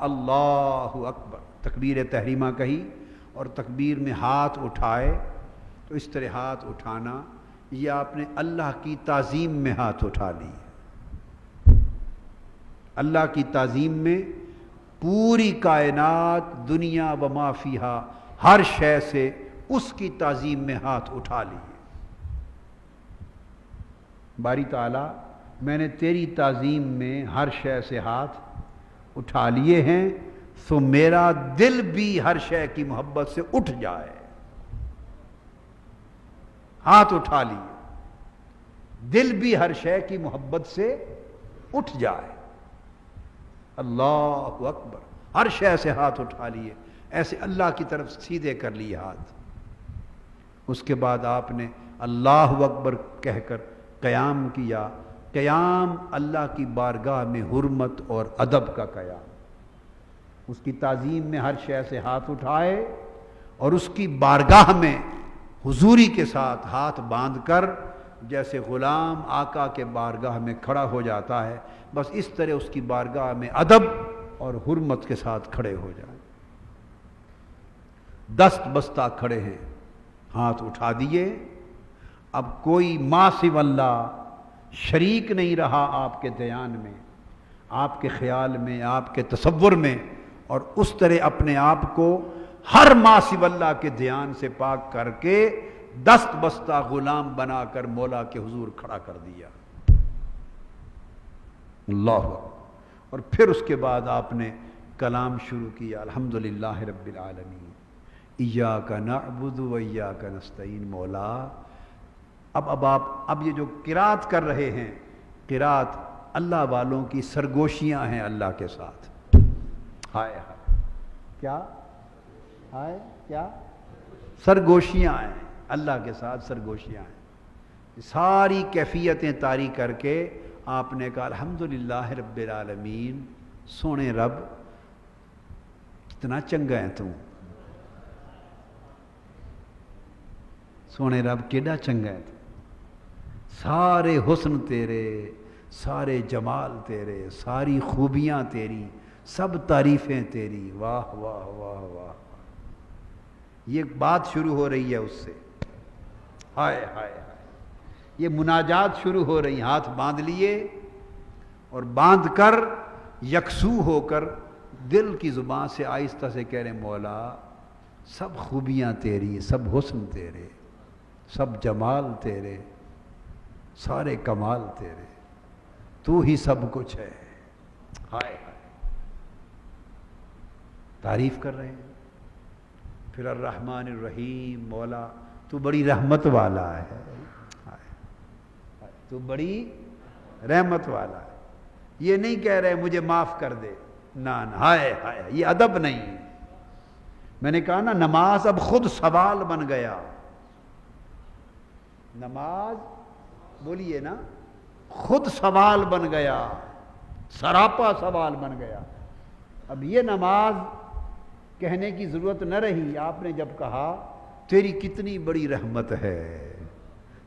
اللہ اکبر تکبیر تحریمہ کہی اور تکبیر میں ہاتھ اٹھائے تو اس طرح ہاتھ اٹھانا یہ آپ نے اللہ کی تعظیم میں ہاتھ اٹھا لی. اللہ کی تعظیم میں پوری کائنات دنیا و ما فیہا ہر شے سے اس کی تعظیم میں ہاتھ اٹھا لی. باری تعالیٰ میں نے تیری تعظیم میں ہر شے سے ہاتھ اٹھا لیے ہیں تو میرا دل بھی ہر شے کی محبت سے اٹھ جائے. ہاتھ اٹھا لیے دل بھی ہر شے کی محبت سے اٹھ جائے. اللہ اکبر ہر شے سے ہاتھ اٹھا لیے ایسے اللہ کی طرف سیدھے کر لیے ہاتھ. اس کے بعد آپ نے اللہ اکبر کہہ کر قیام کیا. قیام اللہ کی بارگاہ میں حرمت اور ادب کا قیام. اس کی تعظیم میں ہر شے سے ہاتھ اٹھائے اور اس کی بارگاہ میں حضوری کے ساتھ ہاتھ باندھ کر جیسے غلام آقا کے بارگاہ میں کھڑا ہو جاتا ہے بس اس طرح اس کی بارگاہ میں ادب اور حرمت کے ساتھ کھڑے ہو جائیں. دست بستہ کھڑے ہیں ہاتھ اٹھا دیے. اب کوئی ما سوی اللہ شریک نہیں رہا آپ کے دھیان میں، آپ کے خیال میں، آپ کے تصور میں، اور اس طرح اپنے آپ کو ہر ما سوی اللہ کے دھیان سے پاک کر کے دست بستہ غلام بنا کر مولا کے حضور کھڑا کر دیا. اللہ. اور پھر اس کے بعد آپ نے کلام شروع کیا الحمدللہ رب العالمین ایاک نعبد و ایاک نستعین. مولا اب یہ جو قرات کر رہے ہیں قرات اللہ والوں کی سرگوشیاں ہیں اللہ کے ساتھ. ہائے ہائے کیا ہائے کیا سرگوشیاں ہیں اللہ کے ساتھ سرگوشیاں ہیں. ساری کیفیتیں طاری کر کے آپ نے کہا الحمدللہ رب العالمین. سونے رب کتنا چنگا ہے تو، سونے رب کیڈا چنگا ہے تو. سارے حسن تیرے، سارے جمال تیرے، ساری خوبیاں تیری، سب تعریفیں تیری. واہ واہ واہ واہ. یہ بات شروع ہو رہی ہے اس سے. ہائے ہائے ہائے یہ مناجات شروع ہو رہی. ہاتھ باندھ لیے اور باندھ کر یکسو ہو کر دل کی زبان سے آہستہ سے کہہ رہے مولا سب خوبیاں تیری، سب حسن تیرے، سب جمال تیرے، سارے کمال تیرے، تو ہی سب کچھ ہے. ہائے ہائے تعریف کر رہے ہیں. پھر الرحمن الرحیم مولا تو بڑی رحمت والا ہے، تو بڑی رحمت والا ہے. یہ نہیں کہہ رہے مجھے معاف کر دے، نہ ہائے ہائے یہ ادب نہیں. میں نے کہا نا نماز اب خود سوال بن گیا. نماز بولیے نا خود سوال بن گیا، سراپا سوال بن گیا. اب یہ نماز کہنے کی ضرورت نہ رہی. آپ نے جب کہا تیری کتنی بڑی رحمت ہے،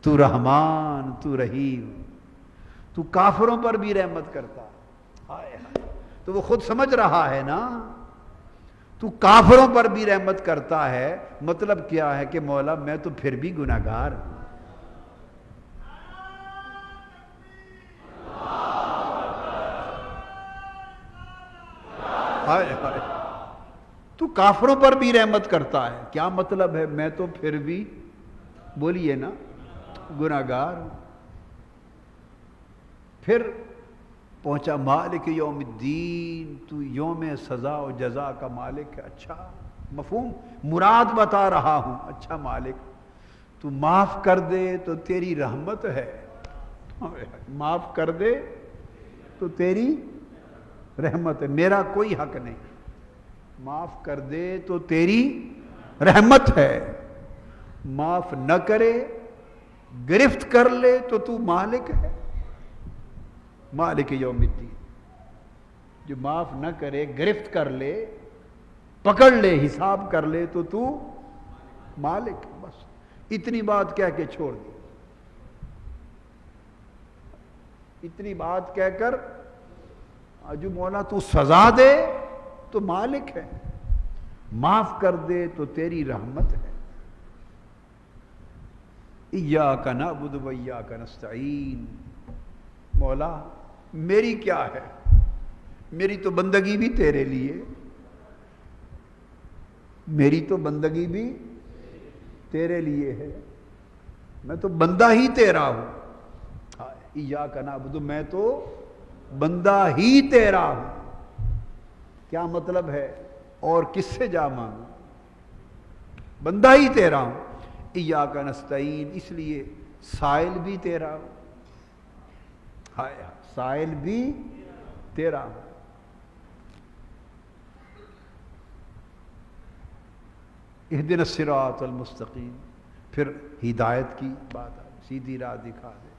تو رحمان، تو رحیم، تو کافروں پر بھی رحمت کرتا. ہائے ہائے تو وہ خود سمجھ رہا ہے نا تو کافروں پر بھی رحمت کرتا ہے. مطلب کیا ہے کہ مولا میں تو پھر بھی گناہگار ہوں. ہائے ہائے تو کافروں پر بھی رحمت کرتا ہے. کیا مطلب ہے؟ میں تو پھر بھی بولیے نا گناہگار ہوں. پھر پہنچا مالک یوم الدین، تو یوم سزا و جزا کا مالک ہے. اچھا مفہوم مراد بتا رہا ہوں. اچھا مالک تو معاف کر دے تو تیری رحمت ہے، معاف کر دے تو تیری رحمت ہے، میرا کوئی حق نہیں. معاف کر دے تو تیری رحمت ہے، معاف نہ کرے گرفت کر لے تو مالک ہے. مالک یوم الدین جو معاف نہ کرے گرفت کر لے، پکڑ لے، حساب کر لے تو مالک. بس اتنی بات کہہ کے چھوڑ دی. اتنی بات کہہ کر جو مولا تو سزا دے تو مالک ہے، معاف کر دے تو تیری رحمت ہے۔ ایاک نعبد و ایاک نستعین، مولا میری کیا ہے، میری تو بندگی بھی تیرے لیے، میری تو بندگی بھی تیرے لیے ہے، میں تو بندہ ہی تیرا ہوں۔ ایاک نعبد، میں تو بندہ ہی تیرا ہوں۔ کیا مطلب ہے؟ اور کس سے جا مانگوں، بندہ ہی تیرا ہوں۔ ایاک نستعین، اس لیے سائل بھی تیرا ہوں، سائل بھی تیرا ہوں۔ اہدنا الصراط المستقیم، پھر ہدایت کی بات آئی، سیدھی راہ دکھا دے۔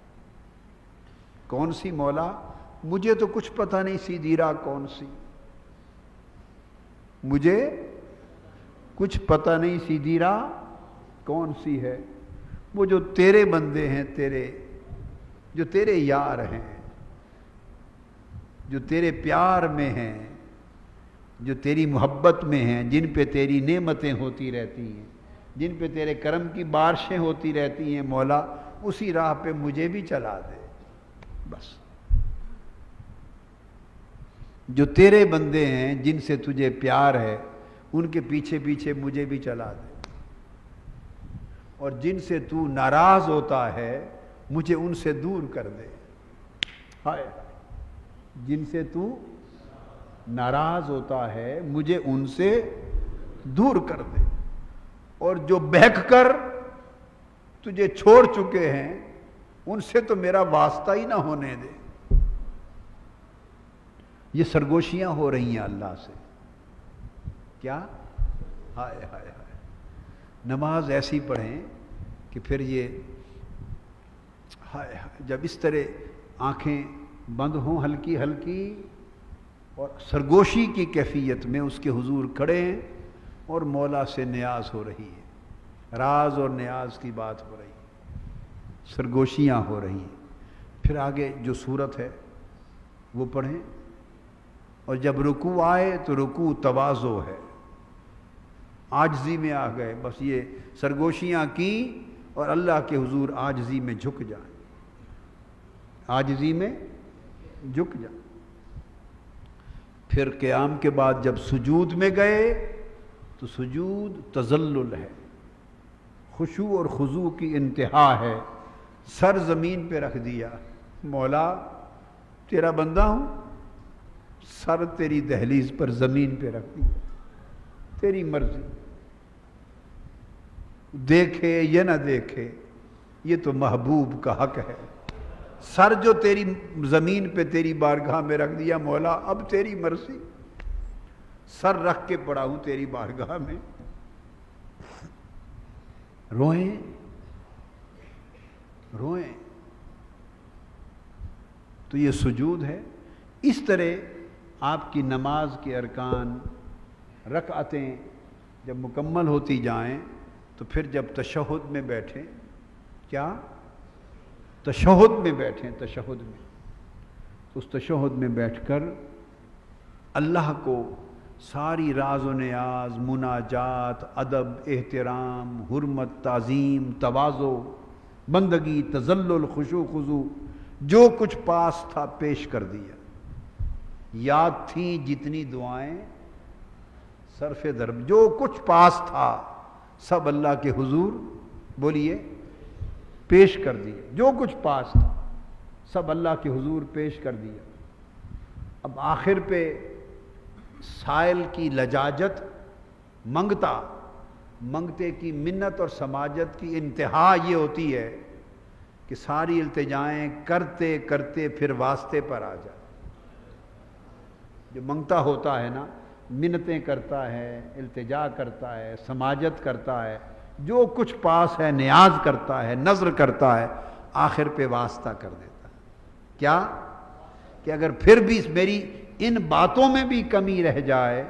کون سی مولا؟ مجھے تو کچھ پتہ نہیں سیدھی راہ کون سی، مجھے کچھ پتہ نہیں سیدھی راہ کون سی ہے۔ وہ جو تیرے بندے ہیں، جو تیرے یار ہیں، جو تیرے پیار میں ہیں، جو تیری محبت میں ہیں، جن پہ تیری نعمتیں ہوتی رہتی ہیں، جن پہ تیرے کرم کی بارشیں ہوتی رہتی ہیں، مولا اسی راہ پہ مجھے بھی چلا دے بس۔ جو تیرے بندے ہیں، جن سے تجھے پیار ہے، ان کے پیچھے پیچھے مجھے بھی چلا دے، اور جن سے تو ناراض ہوتا ہے مجھے ان سے دور کر دے۔ ہائے، جن سے تو ناراض ہوتا ہے مجھے ان سے دور کر دے، اور جو بہک کر تجھے چھوڑ چکے ہیں ان سے تو میرا واسطہ ہی نہ ہونے دے۔ یہ سرگوشیاں ہو رہی ہیں اللہ سے، کیا؟ ہائے ہائے ہائے، نماز ایسی پڑھیں کہ پھر یہ ہائے ہائے، جب اس طرح آنکھیں بند ہوں ہلکی ہلکی اور سرگوشی کی کیفیت میں اس کے حضور کھڑے ہیں اور مولا سے نیاز ہو رہی ہے، راز اور نیاز کی بات ہو رہی ہے، سرگوشیاں ہو رہی ہیں۔ پھر آگے جو صورت ہے وہ پڑھیں، اور جب رکوع آئے تو رکوع تواضع ہے، عاجزی میں آ گئے، بس یہ سرگوشیاں کی اور اللہ کے حضور عاجزی میں جھک جائیں، عاجزی میں جھک جائیں۔ پھر قیام کے بعد جب سجود میں گئے تو سجود تذلل ہے، خشوع اور خضوع کی انتہا ہے، سر زمین پہ رکھ دیا، مولا تیرا بندہ ہوں، سر تیری دہلیز پر زمین پہ رکھ دیا، تیری مرضی، دیکھے یا نہ دیکھے یہ تو محبوب کا حق ہے۔ سر جو تیری زمین پہ تیری بارگاہ میں رکھ دیا، مولا اب تیری مرضی، سر رکھ کے پڑا ہوں تیری بارگاہ میں۔ روئیں روئیں، تو یہ سجود ہے۔ اس طرح آپ کی نماز کے ارکان، رکعتیں جب مکمل ہوتی جائیں تو پھر جب تشہد میں بیٹھیں، کیا؟ تشہد میں بیٹھیں، تشہد میں، اس تشہد میں بیٹھ کر اللہ کو ساری راز و نیاز، مناجات، ادب، احترام، حرمت، تعظیم، تواضع، بندگی، تذلل، خشوع خضوع، جو کچھ پاس تھا پیش کر دیا۔ یاد تھیں جتنی دعائیں صرف درب، جو کچھ پاس تھا سب اللہ کے حضور بولیے پیش کر دیا، جو کچھ پاس تھا سب اللہ کے حضور پیش کر دیا۔ اب آخر پہ سائل کی لجاجت، منگتے کی منت اور سماجت کی انتہا یہ ہوتی ہے کہ ساری التجائیں کرتے کرتے پھر واسطے پر آ جائے۔ جو منگتا ہوتا ہے نا، منتیں کرتا ہے، التجا کرتا ہے، سماجت کرتا ہے، جو کچھ پاس ہے نیاز کرتا ہے، نظر کرتا ہے، آخر پہ واسطہ کر دیتا ہے۔ کیا؟ کہ اگر پھر بھی میری ان باتوں میں بھی کمی رہ جائے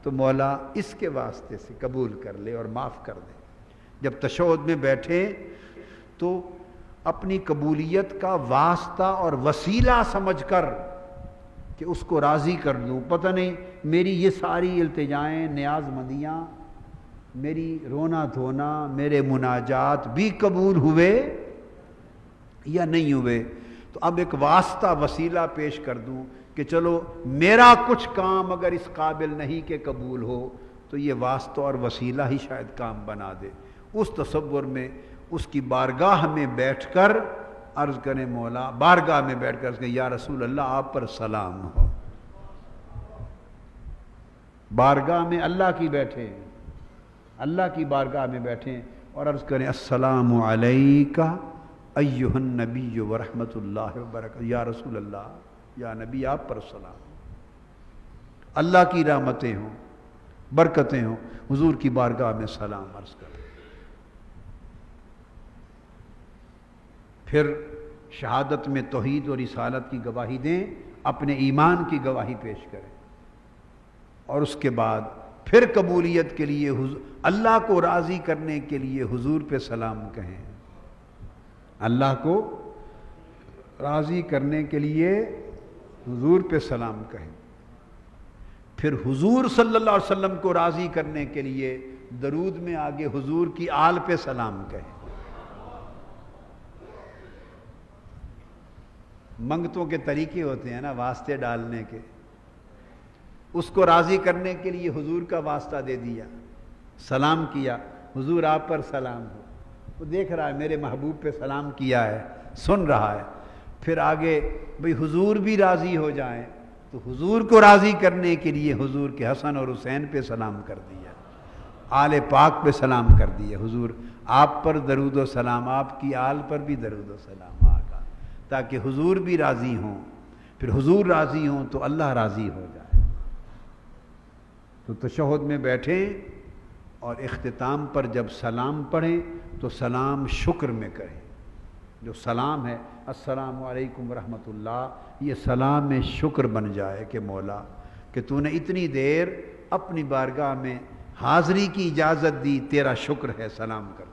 تو مولا اس کے واسطے سے قبول کر لے اور معاف کر دے۔ جب تشہد میں بیٹھے تو اپنی قبولیت کا واسطہ اور وسیلہ سمجھ کر کہ اس کو راضی کر دوں. پتہ نہیں میری یہ ساری التجائیں، نیاز مندیاں، میری رونا دھونا، میرے مناجات بھی قبول ہوئے یا نہیں ہوئے. تو اب ایک واسطہ وسیلہ پیش کر دوں کہ چلو میرا کچھ کام اگر اس قابل نہیں کہ قبول ہو تو یہ واسطہ اور وسیلہ ہی شاید کام بنا دے. اس تصور میں اس کی بارگاہ میں بیٹھ کر عرض کریں مولا، بارگاہ میں بیٹھ کر کہ یا رسول اللہ آپ پر سلام ہو. بارگاہ میں اللہ کی بیٹھے، اللہ کی بارگاہ میں بیٹھیں اور عرض کریں السلام علیکہ ایھا النبی ورحمۃ اللہ وبرکاتہ. یا رسول اللہ، یا نبی آپ پر سلام، اللہ کی رحمتیں ہوں، برکتیں ہوں. حضور کی بارگاہ میں سلام عرض کریں. پھر شہادت میں توحید اور رسالت کی گواہی دیں، اپنے ایمان کی گواہی پیش کریں، اور اس کے بعد پھر قبولیت کے لیے اللہ کو راضی کرنے کے لیے حضور پہ سلام کہیں. اللہ کو راضی کرنے کے لیے حضور پہ سلام کہیں. پھر حضور صلی اللہ علیہ وسلم کو راضی کرنے کے لیے درود میں آگے حضور کی آل پہ سلام کہیں. منگتوں کے طریقے ہوتے ہیں نا واسطے ڈالنے کے. اس کو راضی کرنے کے لیے حضور کا واسطہ دے دیا، سلام کیا، حضور آپ پر سلام ہو. وہ دیکھ رہا ہے میرے محبوب پہ سلام کیا ہے، سن رہا ہے. پھر آگے بھئی حضور بھی راضی ہو جائیں تو حضور کو راضی کرنے کے لیے حضور کے حسن اور حسین پہ سلام کر دیا، آل پاک پہ سلام کر دیا. حضور آپ پر درود و سلام، آپ کی آل پر بھی درود و سلام آقا، تاکہ حضور بھی راضی ہوں. پھر حضور راضی ہوں تو اللہ راضی ہو جائے. تو تشہد میں بیٹھیں اور اختتام پر جب سلام پڑھیں تو سلام شکر میں کریں. جو سلام ہے السلام علیکم ورحمۃ اللہ، یہ سلام میں شکر بن جائے کہ مولا کہ تو نے اتنی دیر اپنی بارگاہ میں حاضری کی اجازت دی، تیرا شکر ہے، سلام کر.